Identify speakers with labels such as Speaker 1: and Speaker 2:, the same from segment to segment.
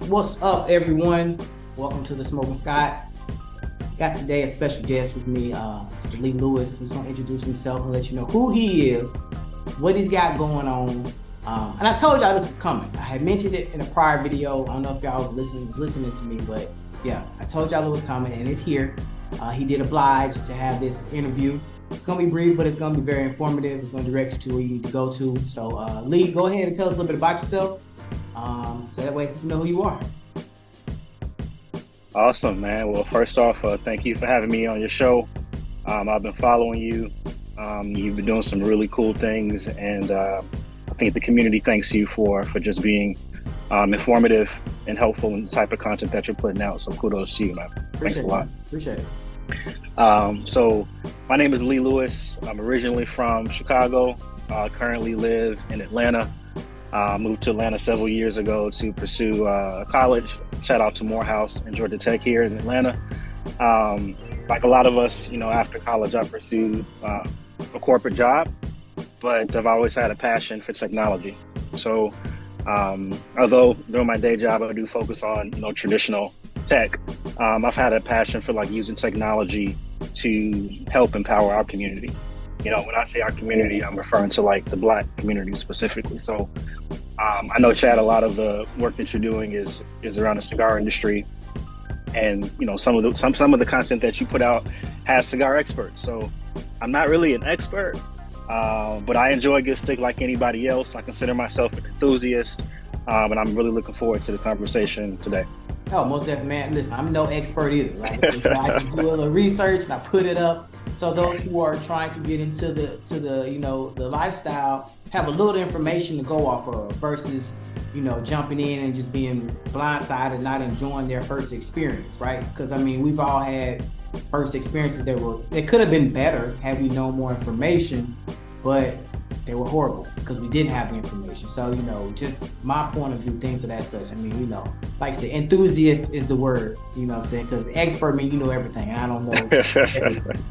Speaker 1: What's up, everyone? Welcome to the Smoking Scott. Got today a special guest with me, Mr. Lee Lewis. He's gonna introduce himself and let you know who he is, what he's got going on. And I told y'all this was coming. I had mentioned it in a prior video. I don't know if y'all was listening to me, but yeah, I told y'all it was coming, and it's here. He did oblige to have this interview. It's gonna be brief, but it's gonna be very informative. It's gonna direct you to where you need to go to. So, Lee, go ahead and tell us a little bit about yourself, so that way you know who you are.
Speaker 2: Awesome, man. Well, first off, thank you for having me on your show. I've been following you. You've been doing some really cool things, and I think the community thanks you for just being informative and helpful in the type of content that you're putting out. So kudos to you, man. Thanks a lot.
Speaker 1: Appreciate it.
Speaker 2: So my name is Lee Lewis. I'm originally from Chicago. Currently live in Atlanta. Moved to Atlanta several years ago to pursue college. Shout out to Morehouse and Georgia Tech here in Atlanta. Like a lot of us, after college, I pursued a corporate job, but I've always had a passion for technology. So although during my day job, I do focus on, traditional tech, I've had a passion for using technology to help empower our community. When I say our community, I'm referring to the Black community specifically. So I know, Chad, a lot of the work that you're doing is around the cigar industry, and some of the content that you put out has cigar experts. So I'm not really an expert, but I enjoy good stick like anybody else. I consider myself an enthusiast, and I'm really looking forward to the conversation today.
Speaker 1: Oh, most definitely, man. Listen, I'm no expert either, right? So, I just do a little research and I put it up. So those who are trying to get into the lifestyle have a little information to go off of versus, jumping in and just being blindsided, not enjoying their first experience, right? Because we've all had first experiences that could have been better had we known more information, but they were horrible because we didn't have the information. So, just my point of view, things of that such. Like I said, enthusiast is the word, what I'm saying? Because expert means you know everything. I don't know everything.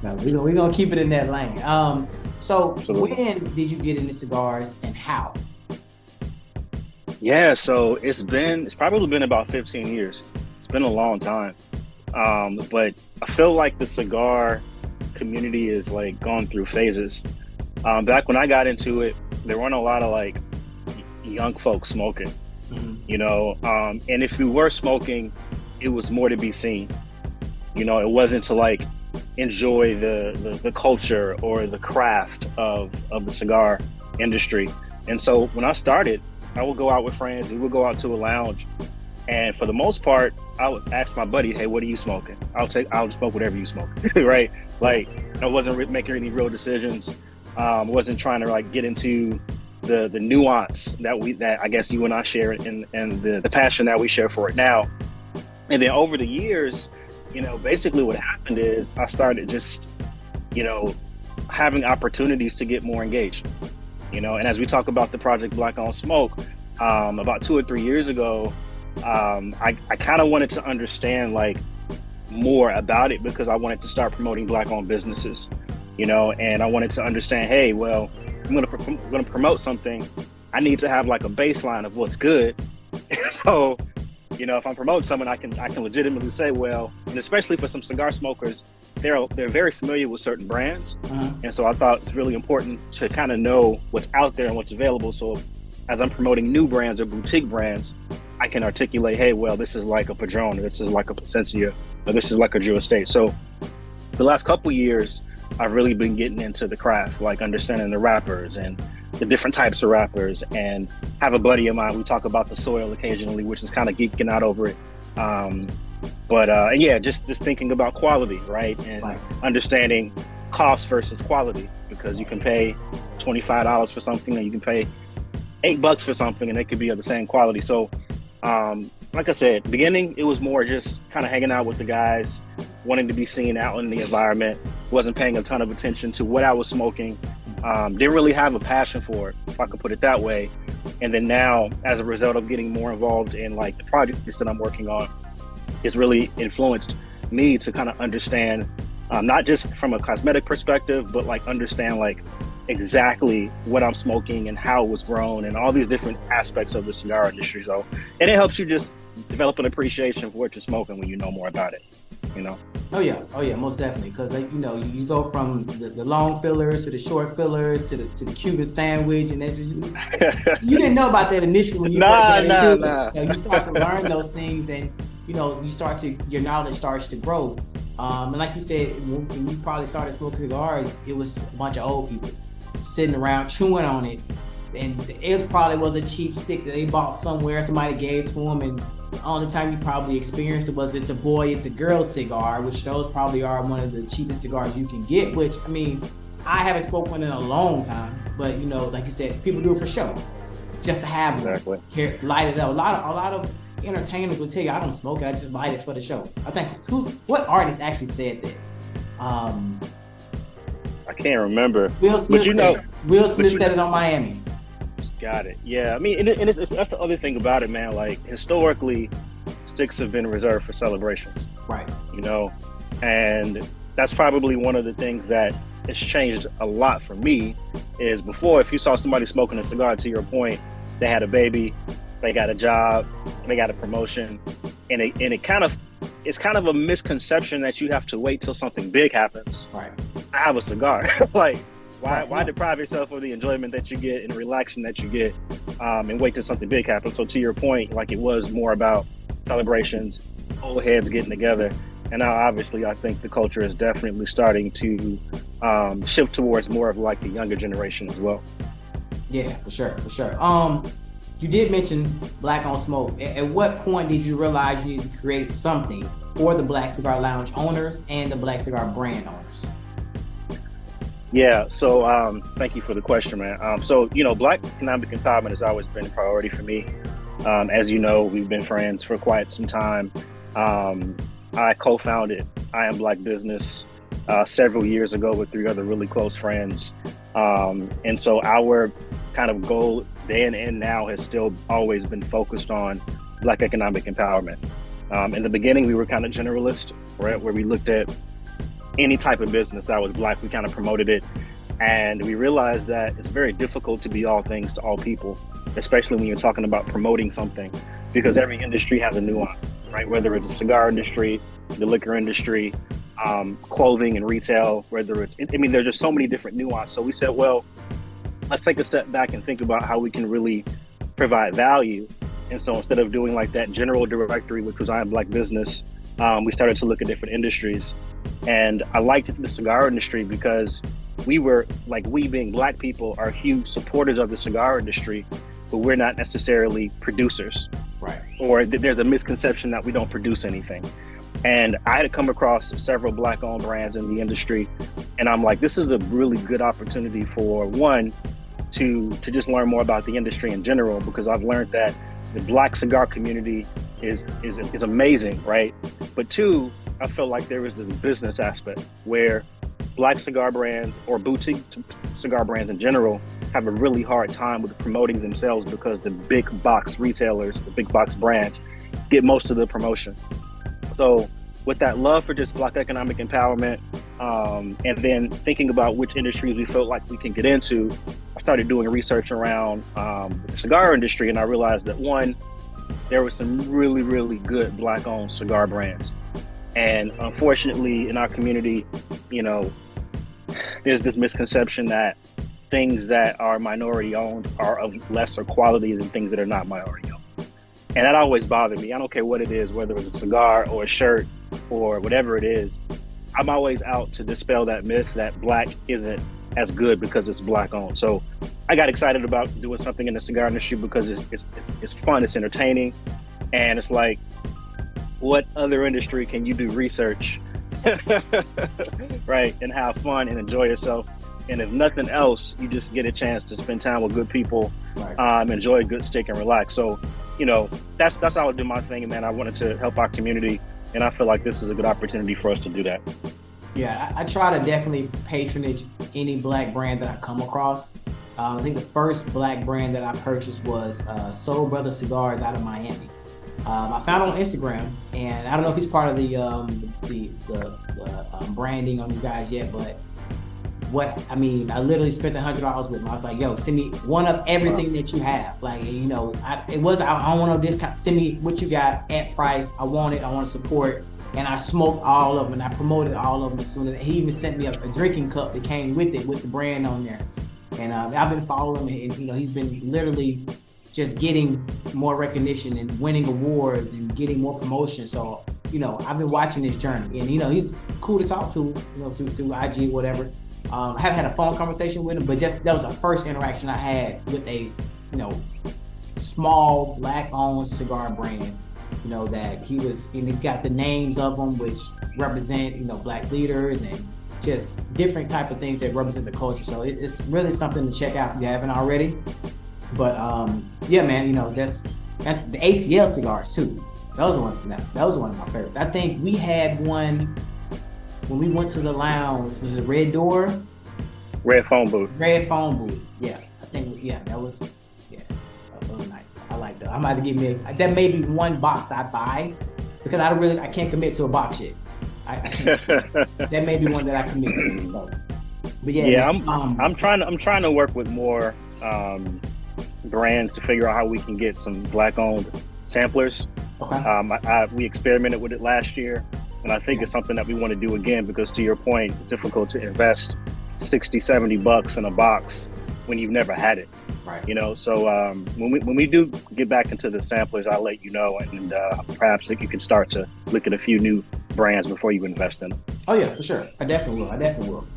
Speaker 1: So we're going to keep it in that lane. So
Speaker 2: Absolutely.
Speaker 1: When did you get into cigars and how?
Speaker 2: Yeah, so it's probably been about 15 years. It's been a long time. But I feel like the cigar community is gone through phases. Back when I got into it, there weren't a lot of young folks smoking, and if you were smoking, it was more to be seen. It wasn't to enjoy the culture or the craft of the cigar industry. And so when I started, I would go out with friends. We would go out to a lounge, and for the most part, I would ask my buddy, "Hey, what are you smoking?" I'll smoke whatever you smoke, right? I wasn't making any real decisions. Wasn't trying to get into the nuance that I guess you and I share and the passion that we share for it now. And then over the years, basically what happened is I started just, having opportunities to get more engaged, and as we talk about the project Black on Smoke, about 2 or 3 years ago, I kind of wanted to understand more about it because I wanted to start promoting Black owned businesses. And I wanted to understand, hey, well, I'm going to promote something. I need to have a baseline of what's good. So, if I'm promoting something, I can legitimately say, well, and especially for some cigar smokers, they're very familiar with certain brands. And so I thought it's really important to kind of know what's out there and what's available. So as I'm promoting new brands or boutique brands, I can articulate, hey, well, this is like a Padron, or this is like a Plasencia, or this is like a Drew Estate. So the last couple years, I've really been getting into the craft, understanding the wrappers and the different types of wrappers, and have a buddy of mine, we talk about the soil occasionally, which is kind of geeking out over it. But yeah, just thinking about quality, right? And understanding cost versus quality, because you can pay $25 for something and you can pay $8 for something and it could be of the same quality. So like I said, beginning, it was more just kind of hanging out with the guys, wanting to be seen out in the environment, wasn't paying a ton of attention to what I was smoking, didn't really have a passion for it, if I could put it that way. And then now, as a result of getting more involved in the projects that I'm working on, it's really influenced me to kind of understand, not just from a cosmetic perspective, but understand exactly what I'm smoking and how it was grown and all these different aspects of the cigar industry. So, and it helps you just develop an appreciation for what you're smoking when you know more about it. You know.
Speaker 1: Oh yeah, most definitely. Because you know, you go from the long fillers to the short fillers to the Cuban sandwich, and that you didn't know about that initially when you first got into it.
Speaker 2: Nah.
Speaker 1: You know, you start to learn those things, and you know, your knowledge starts to grow. And like you said, when you probably started smoking cigars, it was a bunch of old people sitting around chewing on it, and it probably was a cheap stick that they bought somewhere. Somebody gave to them, and the only time you probably experienced it was it's a boy, it's a girl cigar, which those probably are one of the cheapest cigars you can get. Which I mean, I haven't smoked one in a long time, but you know, like you said, people do it for show, just to have one. Here, light it up. A lot of entertainers will tell you, I don't smoke it, I just light it for the show. I think what artist actually said that?
Speaker 2: I can't remember.
Speaker 1: Will Smith said it on Miami.
Speaker 2: Got it. Yeah, I mean, and that's the other thing about it, man. Like historically, sticks have been reserved for celebrations,
Speaker 1: right?
Speaker 2: You know, and that's probably one of the things that has changed a lot for me. Is before, if you saw somebody smoking a cigar, to your point, they had a baby, they got a job, they got a promotion, and it's kind of a misconception that you have to wait till something big happens,
Speaker 1: right,
Speaker 2: to have a cigar. Like, why deprive yourself of the enjoyment that you get and the relaxation that you get, and wait till something big happens? So to your point, like, it was more about celebrations, old heads getting together, and now obviously I think the culture is definitely starting to shift towards more of like the younger generation as well.
Speaker 1: Yeah, for sure. You did mention Black on Smoke. At what point did you realize you needed to create something for the Black Cigar Lounge owners and the Black Cigar brand owners?
Speaker 2: Yeah, so thank you for the question, man. So, you know, Black economic empowerment has always been a priority for me. As you know, we've been friends for quite some time. I co-founded I Am Black Business several years ago with 3 other really close friends. And so our kind of goal then and now has still always been focused on Black economic empowerment. In the beginning, we were kind of generalist, right, where we looked at any type of business that was Black, we kind of promoted it. And we realized that it's very difficult to be all things to all people, especially when you're talking about promoting something, because every industry has a nuance, right? Whether it's the cigar industry, the liquor industry, clothing and retail, there's just so many different nuances. So we said, well, let's take a step back and think about how we can really provide value. And so instead of doing like that general directory, which was I Am Black Business, we started to look at different industries. And I liked the cigar industry because we being Black people are huge supporters of the cigar industry, but we're not necessarily producers.
Speaker 1: Right.
Speaker 2: Or there's a misconception that we don't produce anything. And I had come across several Black-owned brands in the industry, and I'm like, this is a really good opportunity for one, to just learn more about the industry in general, because I've learned that the Black cigar community is amazing, right? But two, I felt like there was this business aspect where Black cigar brands or boutique cigar brands in general have a really hard time with promoting themselves because the big box retailers, the big box brands, get most of the promotion. So with that love for just Black economic empowerment, and then thinking about which industries we felt like we can get into, I started doing research around the cigar industry, and I realized that one, there were some really, really good Black-owned cigar brands. And unfortunately, in our community, you know, there's this misconception that things that are minority-owned are of lesser quality than things that are not minority-owned. And that always bothered me. I don't care what it is, whether it's a cigar or a shirt or whatever it is. I'm always out to dispel that myth that Black isn't as good because it's Black-owned. So I got excited about doing something in the cigar industry because it's fun, it's entertaining, and it's like, what other industry can you do research, right, and have fun and enjoy yourself? And if nothing else, you just get a chance to spend time with good people, right. Enjoy a good stick and relax. So, you know, that's how I do my thing, and man, I wanted to help our community, and I feel like this is a good opportunity for us to do that.
Speaker 1: Yeah, I try to definitely patronage any Black brand that I come across. I think the first Black brand that I purchased was Soul Brother Cigars out of Miami. I found it on Instagram, and I don't know if he's part of the branding on you guys yet, but I literally spent $100 with him. I was like, yo, send me one of everything that you have. Like, you know, I don't want no discount. Send me what you got at price. I want it. I want to support. And I smoked all of them and I promoted all of them as soon as he even sent me a drinking cup that came with it with the brand on there. And I've been following him, and you know, he's been literally just getting more recognition and winning awards and getting more promotion. So, you know, I've been watching this journey, and you know, he's cool to talk to, you know, through IG, whatever. I haven't had a phone conversation with him, but just that was the first interaction I had with a, you know, small Black-owned cigar brand. You know, that he's got the names of them, which represent, you know, Black leaders and just different type of things that represent the culture. So it's really something to check out if you haven't already. But yeah, man, you know, that's the ATL cigars too. That was one of my favorites. I think we had one when we went to the lounge. Was it Red Door?
Speaker 2: Red Phone Booth.
Speaker 1: Red Phone Booth. Yeah, I think that was nice. I like that. I'm about to give me that may be one box I buy because I can't commit to a box yet. I can't. That may be one that I commit to. So, but yeah, man,
Speaker 2: I'm trying to work with more brands to figure out how we can get some Black-owned samplers.
Speaker 1: Okay.
Speaker 2: We experimented with it last year, and I think it's something that we want to do again because, to your point, it's difficult to invest $60-$70 in a box when you've never had it.
Speaker 1: Right.
Speaker 2: You know, so when we do get back into the samplers, I'll let you know, and perhaps you can start to look at a few new brands before you invest in them.
Speaker 1: Oh yeah, for sure. I definitely will.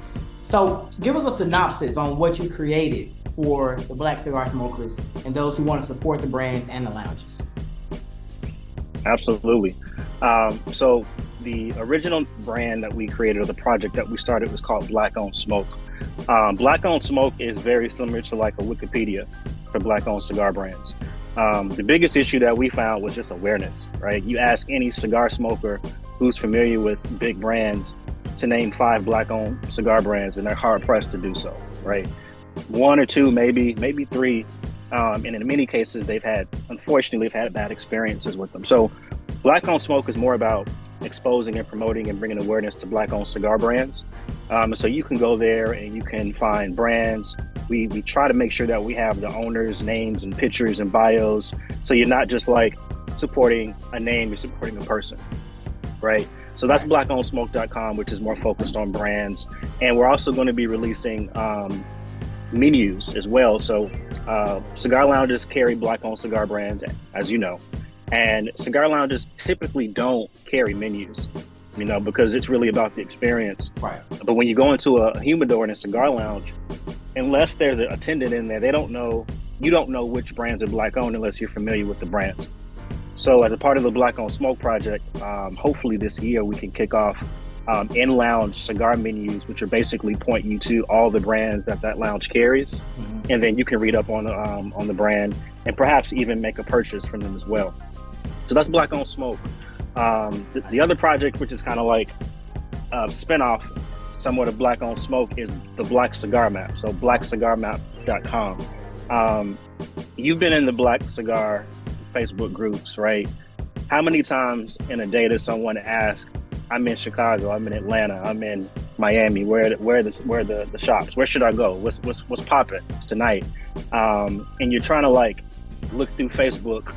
Speaker 1: So give us a synopsis on what you created for the Black cigar smokers and those who want to support the brands and the lounges.
Speaker 2: Absolutely. So the original brand that we created, or the project that we started, was called Black-owned Smoke. Black-owned Smoke is very similar to like a Wikipedia for Black-owned cigar brands. The biggest issue that we found was just awareness, right? You ask any cigar smoker who's familiar with big brands to name 5 Black-owned cigar brands, and they're hard-pressed to do so, right? 1 or 2, maybe 3, and in many cases, unfortunately, they've had bad experiences with them. So Black-owned Smoke is more about exposing and promoting and bringing awareness to Black-owned cigar brands. So you can go there and you can find brands. We try to make sure that we have the owners' names and pictures and bios. So you're not just like supporting a name, you're supporting a person, right? So that's blackownedsmoke.com, which is more focused on brands. And we're also going to be releasing menus as well. So cigar lounges carry Black-owned cigar brands, as you know. And cigar lounges typically don't carry menus, you know, because it's really about the experience.
Speaker 1: Right.
Speaker 2: But when you go into a humidor in a cigar lounge, unless there's an attendant in there, you don't know which brands are Black-owned unless you're familiar with the brands. So as a part of the Black-owned Smoke project, hopefully this year we can kick off in-lounge cigar menus, which are basically point you to all the brands that lounge carries. Mm-hmm. And then you can read up on the brand and perhaps even make a purchase from them as well. So that's Black-owned Smoke. The other project, which is kind of like a spinoff somewhat of Black-owned Smoke, is the Black Cigar Map. So blackcigarmap.com. You've been in the Black Cigar Facebook groups, right? How many times in a day does someone ask, I'm in Chicago, I'm in Atlanta, I'm in Miami, where are the shops? Where should I go? What's popping tonight? And you're trying to like look through Facebook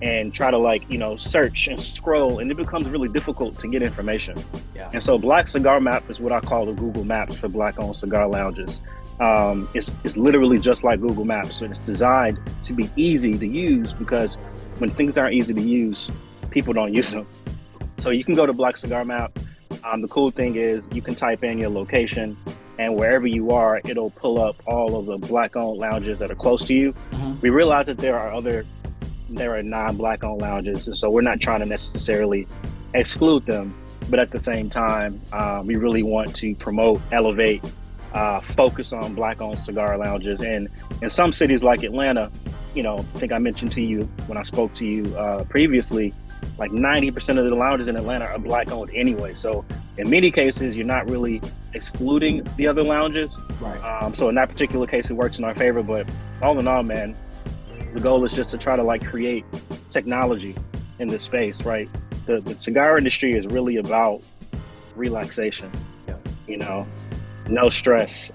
Speaker 2: and try to like, you know, search and scroll, and it becomes really difficult to get information. Yeah. And so Black Cigar Map is what I call the Google Maps for Black-owned cigar lounges. It's literally just like Google Maps, and it's designed to be easy to use because when things aren't easy to use, people don't use them. So you can go to Black Cigar Map. The cool thing is you can type in your location, and wherever you are, it'll pull up all of the Black-owned lounges that are close to you. Mm-hmm. We realize that there are non-Black-owned lounges, and so we're not trying to necessarily exclude them, but at the same time, we really want to promote, elevate, focus on Black-owned cigar lounges. And in some cities like Atlanta, you know, I think I mentioned to you when I spoke to you previously, like 90% of the lounges in Atlanta are Black-owned anyway. So in many cases, you're not really excluding the other lounges. Right. So in that particular case, it works in our favor. But all in all, man, the goal is just to try to like create technology in this space, right? The cigar industry is really about relaxation, you know, No stress,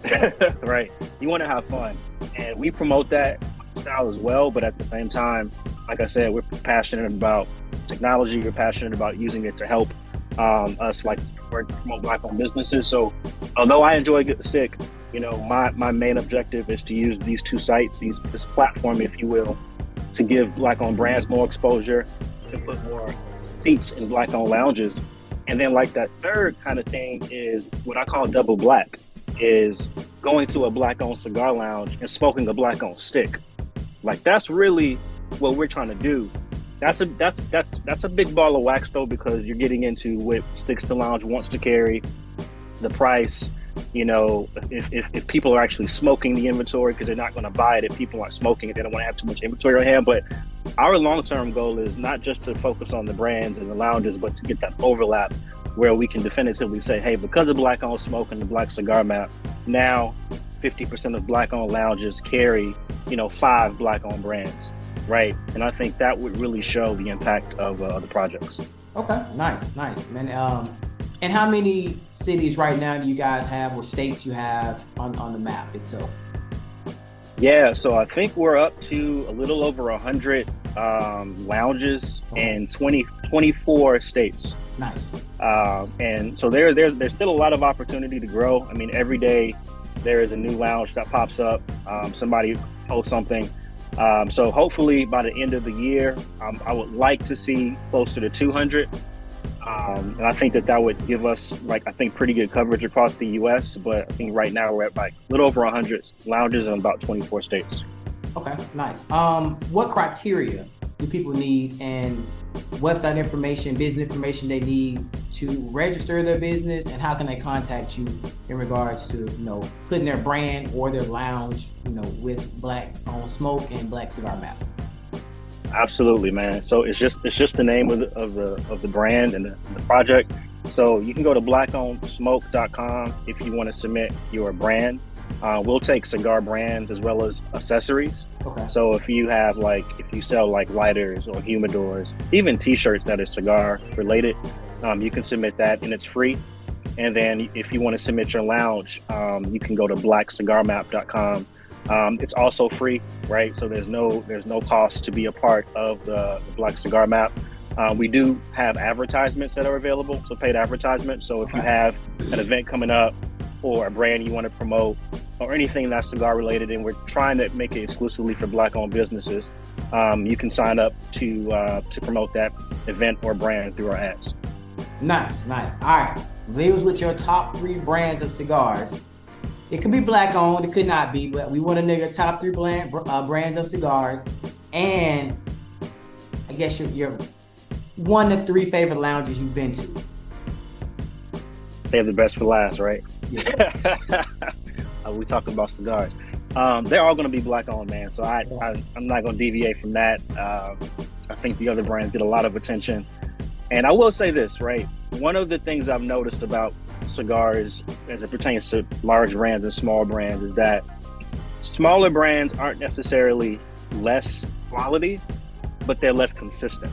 Speaker 2: right? You want to have fun, and we promote that style as well. But at the same time, like I said, we're passionate about technology. We're passionate about using it to help us, like, promote Black-owned businesses. So, although I enjoy Get the Stick, my main objective is to use these two sites, this platform, if you will, to give Black-owned brands more exposure, to put more seats in Black-owned lounges. And then, like, that third kind of thing is what I call double black, is going to a Black-owned cigar lounge and smoking a Black-owned stick. Like, that's really what we're trying to do. That's a big ball of wax, though, because you're getting into what Sticks to Lounge wants to carry, the price. If people are actually smoking the inventory, because they're not going to buy it if people aren't smoking it. They don't want to have too much inventory on hand. But our long-term goal is not just to focus on the brands and the lounges, but to get that overlap where we can definitively say, hey, because of Black-owned smoke and the Black Cigar Map, now 50% of Black-owned lounges carry, 5 Black-owned brands, right? And I think that would really show the impact of the projects.
Speaker 1: Okay, nice, man. And how many cities right now do you guys have, or states you have on the map itself?
Speaker 2: Yeah, so I think we're up to a little over 100 lounges in 24 states.
Speaker 1: Nice.
Speaker 2: And so there's still a lot of opportunity to grow. I mean, every day there is a new lounge that pops up. Somebody posts something. So hopefully by the end of the year, I would like to see closer to 200. And I think that would give us, pretty good coverage across the U.S. But I think right now we're at a little over 100 lounges in about 24 states.
Speaker 1: Okay, nice. What criteria do people need, and website information, business information they need to register their business, and how can they contact you in regards to, putting their brand or their lounge, with Black-owned smoke and Black Cigar Map?
Speaker 2: Absolutely, man. So it's just the name of the brand and the project. So you can go to blackownedsmoke.com if you want to submit your brand. We'll take cigar brands as well as accessories.
Speaker 1: Okay.
Speaker 2: So if you have if you sell lighters or humidors, even T-shirts that are cigar related, you can submit that, and it's free. And then if you want to submit your lounge, you can go to blackcigarmap.com. It's also free, right? So there's no cost to be a part of the Black Cigar Map. We do have advertisements that are available, so paid advertisements. So if you have an event coming up or a brand you want to promote or anything that's cigar related, and we're trying to make it exclusively for Black-owned businesses, you can sign up to promote that event or brand through our ads.
Speaker 1: Nice. All right. Leave us with your top 3 brands of cigars. It could be Black-owned, it could not be, but we want to know your top 3 brands of cigars, and I guess your 1 to 3 favorite lounges you've been to.
Speaker 2: Save the best for last, right?
Speaker 1: Yeah.
Speaker 2: We talking about cigars. They're all going to be Black-owned, man. So I'm not going to deviate from that. I think the other brands get a lot of attention. And I will say this, right? One of the things I've noticed about cigars as it pertains to large brands and small brands is that smaller brands aren't necessarily less quality, but they're less consistent.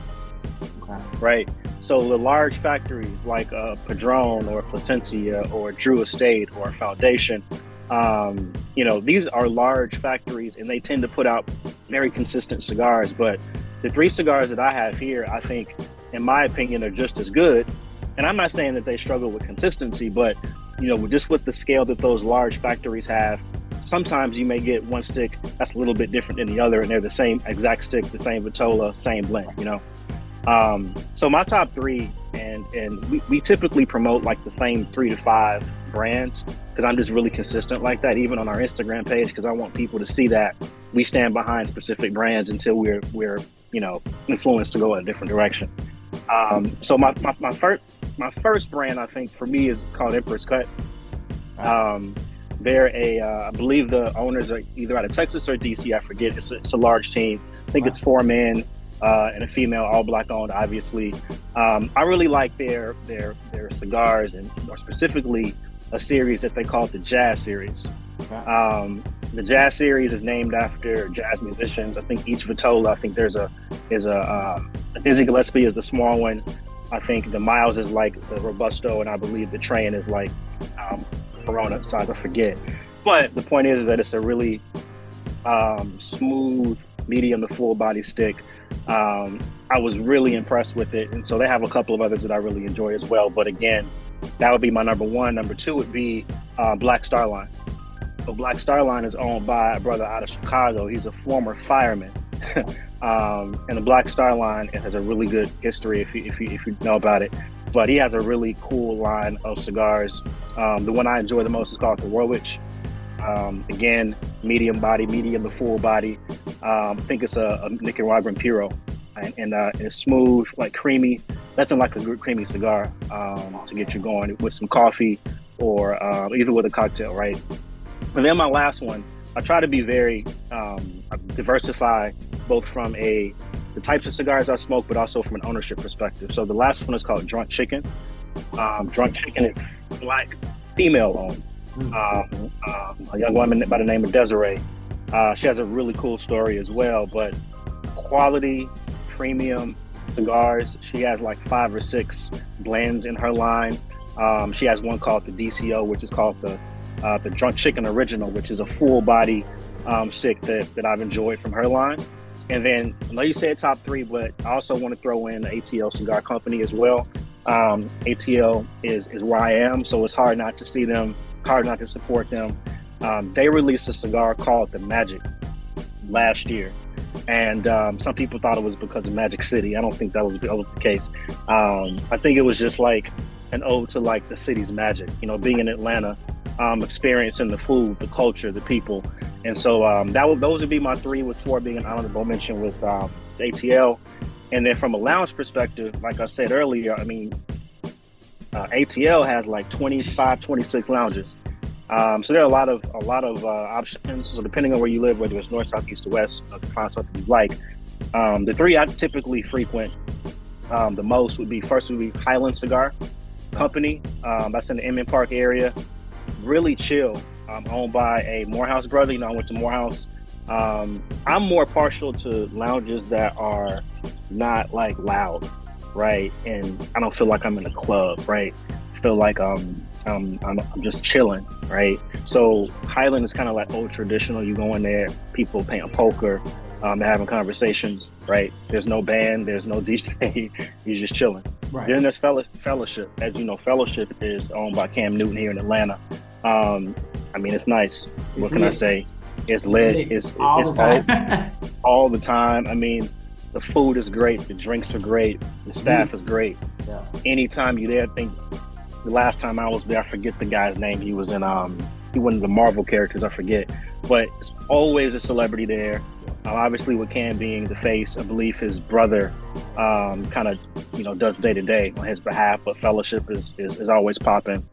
Speaker 1: Okay.
Speaker 2: Right? So the large factories like Padron or Placencia or Drew Estate or Foundation, these are large factories, and they tend to put out very consistent cigars. But the 3 cigars that I have here, I think, in my opinion, are just as good. And I'm not saying that they struggle with consistency, but just with the scale that those large factories have, sometimes you may get one stick that's a little bit different than the other, and they're the same exact stick, the same vitola, same blend. So my top 3, and we typically promote the same 3 to 5 brands, because I'm just really consistent like that, even on our Instagram page, because I want people to see that we stand behind specific brands until we're influenced to go in a different direction. So my first brand, I think, for me, is called Empress Cut. They're I believe the owners are either out of Texas or DC. I forget. It's a large team. I think it's 4 men and a female, all Black-owned, obviously. I really like their cigars, and more specifically, a series that they call the Jazz series. The Jazz series is named after jazz musicians. I think each vitola, I think there's a Dizzy Gillespie is the small one. I think the Miles is like the Robusto, and I believe the Train is like Corona, so I forget. But the point is that it's a really smooth, medium to full body stick. I was really impressed with it, and so they have a couple of others that I really enjoy as well. But again, that would be my number one. Number two would be Black Star Line. So Black Star Line is owned by a brother out of Chicago. He's a former fireman. And the Black Star Line, it has a really good history if you know about it. But he has a really cool line of cigars. The one I enjoy the most is called the Warwich. Again, medium body, medium to full body. I think it's a Nicaraguan Puro, and it's smooth, like creamy, nothing like a good creamy cigar to get you going with some coffee or even with a cocktail, right? And then my last one, I try to be very diversify, both from the types of cigars I smoke, but also from an ownership perspective. So the last one is called Drunk Chicken. Drunk Chicken is Black, female owned. A young woman by the name of Desiree. She has a really cool story as well, but quality, premium cigars. She has like 5 or 6 blends in her line. She has one called the DCO, which is called the Drunk Chicken Original, which is a full body stick that I've enjoyed from her line. And then I know you said top 3, but I also want to throw in the ATL Cigar Company as well. ATL is where I am, so it's hard not to see them, hard not to support them. They released a cigar called the Magic last year, and some people thought it was because of Magic City. I don't think that was the case. I think it was just like an ode to like the city's magic, you know, being in Atlanta, experiencing the food, the culture, the people. And so those would be my 3, with 4 being an honorable mention with the ATL. And then from a lounge perspective, like I said earlier, I mean, ATL has like 25, 26 lounges. So there are a lot of options. So depending on where you live, whether it's north, south, east, or west, you can find something you like. The 3 I typically frequent the most would be Highland Cigar Company. That's in the Inman Park area. Really chill. Owned by a Morehouse brother. You know, I went to Morehouse. I'm more partial to lounges that are not like loud, right? And I don't feel like I'm in a club, right? I feel like I'm just chilling, right? So Highland is kind of like old traditional. You go in there, people playing poker, they're having conversations, right? There's no band, there's no DJ, you're just chilling.
Speaker 1: Right.
Speaker 2: Then there's Fellowship. As you know, Fellowship is owned by Cam Newton here in Atlanta. I mean, it's nice. What can I say? It's lit. It's all the time. I mean, the food is great. The drinks are great. The staff is great.
Speaker 1: Yeah.
Speaker 2: Anytime you're there, I think the last time I was there, I forget the guy's name. He was in he one of the Marvel characters. I forget, but it's always a celebrity there. Obviously, with Cam being the face, I believe his brother kind of does day to day on his behalf. But Fellowship is always popping.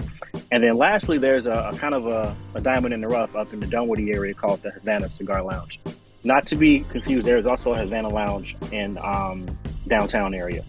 Speaker 2: And then lastly, there's a kind of a diamond in the rough up in the Dunwoody area called the Havana Cigar Lounge. Not to be confused, there is also a Havana Lounge in downtown area.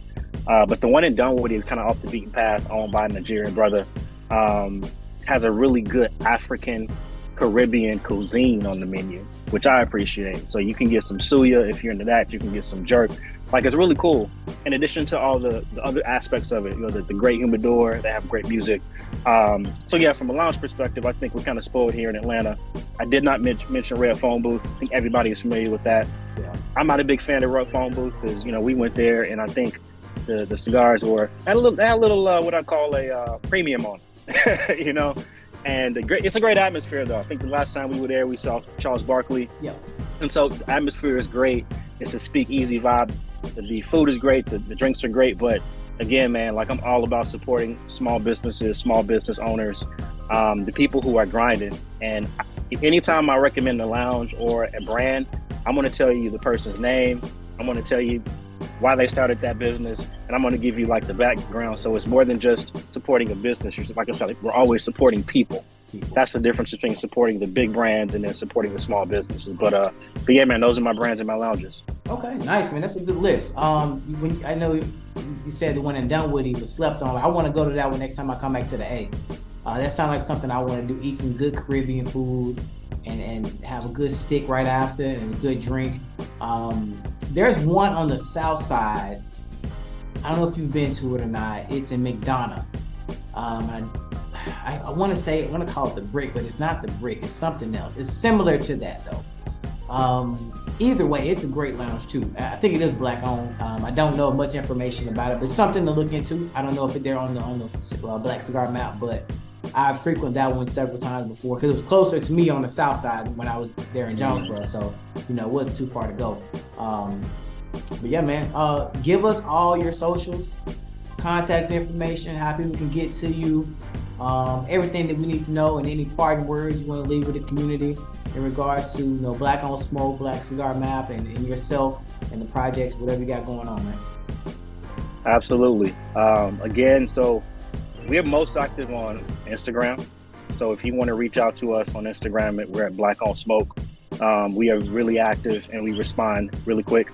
Speaker 2: But the one in Dunwoody is kind of off the beaten path, owned by a Nigerian brother. Has a really good African Caribbean cuisine on the menu, which I appreciate. So you can get some suya if you're into that. You can get some jerk. Like, it's really cool. In addition to all the other aspects of it, the great humidor, they have great music. So yeah, from a lounge perspective, I think we're kind of spoiled here in Atlanta. I did not mention Red Phone Booth. I think everybody is familiar with that. Yeah. I'm not a big fan of Red Phone Booth because we went there and I think the cigars had a little what I call a premium on it, And it's a great atmosphere, though. I think the last time we were there, we saw Charles Barkley.
Speaker 1: Yeah.
Speaker 2: And so the atmosphere is great. It's a speakeasy vibe. The food is great. The drinks are great. But again, man, like, I'm all about supporting small businesses, small business owners, the people who are grinding. And anytime I recommend a lounge or a brand, I'm going to tell you the person's name. I'm going to tell you why they started that business, and I'm going to give you like the background. So it's more than just supporting a business. Like I said, we're always supporting people. That's the difference between supporting the big brands and then supporting the small businesses. But yeah, man, those are my brands and my lounges.
Speaker 1: Okay, nice, man. That's a good list. When I know you said the one in Dunwoody was slept on. I want to go to that one next time I come back to the A. That sounds like something I want to do. Eat some good Caribbean food and have a good stick right after and a good drink. There's one on the south side. I don't know if you've been to it or not. It's in McDonough. I want to call it the brick, but it's not the brick. It's something else. It's similar to that though. Either way, it's a great lounge too. I think it is black owned. I don't know much information about it, but it's something to look into. I don't know if it's there on the Black Cigar map, but I frequented that one several times before because it was closer to me on the south side when I was there in Jonesboro. So, it wasn't too far to go. But yeah, man, give us all your socials, contact information, how people can get to you, everything that we need to know, and any parting words you want to leave with the community in regards to Black on Smoke, Black Cigar Map, and yourself and the projects, whatever you got going on, man.
Speaker 2: Absolutely. Again, so we are most active on Instagram. So if you want to reach out to us on Instagram, we're at Black on Smoke. We are really active and we respond really quick.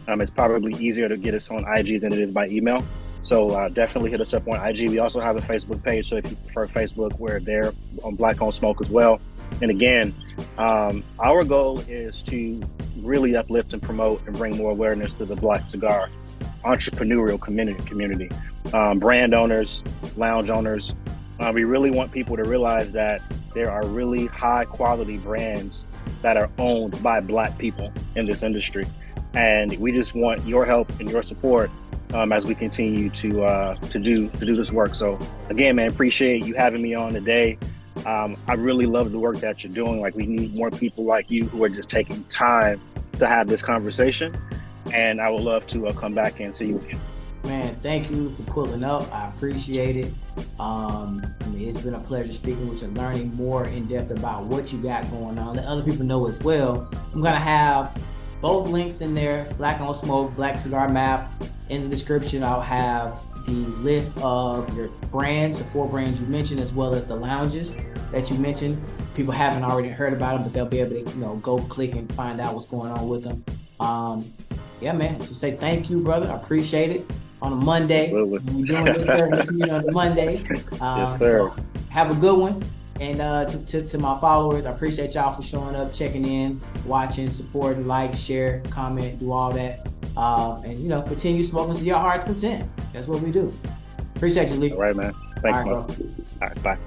Speaker 2: It's probably easier to get us on IG than it is by email. So definitely hit us up on IG. We also have a Facebook page. So if you prefer Facebook, we're there on Black on Smoke as well. And again, our goal is to really uplift and promote and bring more awareness to the Black cigar entrepreneurial community, brand owners, lounge owners. We really want people to realize that there are really high quality brands that are owned by Black people in this industry. And we just want your help and your support as we continue to do this work. So again, man, appreciate you having me on today. I really love the work that you're doing. Like, we need more people like you who are just taking time to have this conversation. And I would love to come back and see you again.
Speaker 1: Man, thank you for pulling up. I appreciate it. It's been a pleasure speaking with you, learning more in depth about what you got going on. Let other people know as well. I'm gonna have both links in there: Black on Smoke, Black Cigar Map. In the description, I'll have the list of your brands, the 4 brands you mentioned, as well as the lounges that you mentioned. People haven't already heard about them, but they'll be able to, go click and find out what's going on with them. Yeah, man. Just say thank you, brother. I appreciate it. On a Monday, we're doing this serving the community on a Monday.
Speaker 2: Yes, sir.
Speaker 1: So have a good one. And to my followers, I appreciate y'all for showing up, checking in, watching, supporting, like, share, comment, do all that. And continue smoking to your heart's content. That's what we do. Appreciate you, Lee.
Speaker 2: All right, man. Thanks,
Speaker 1: all right,
Speaker 2: man. All right, bye.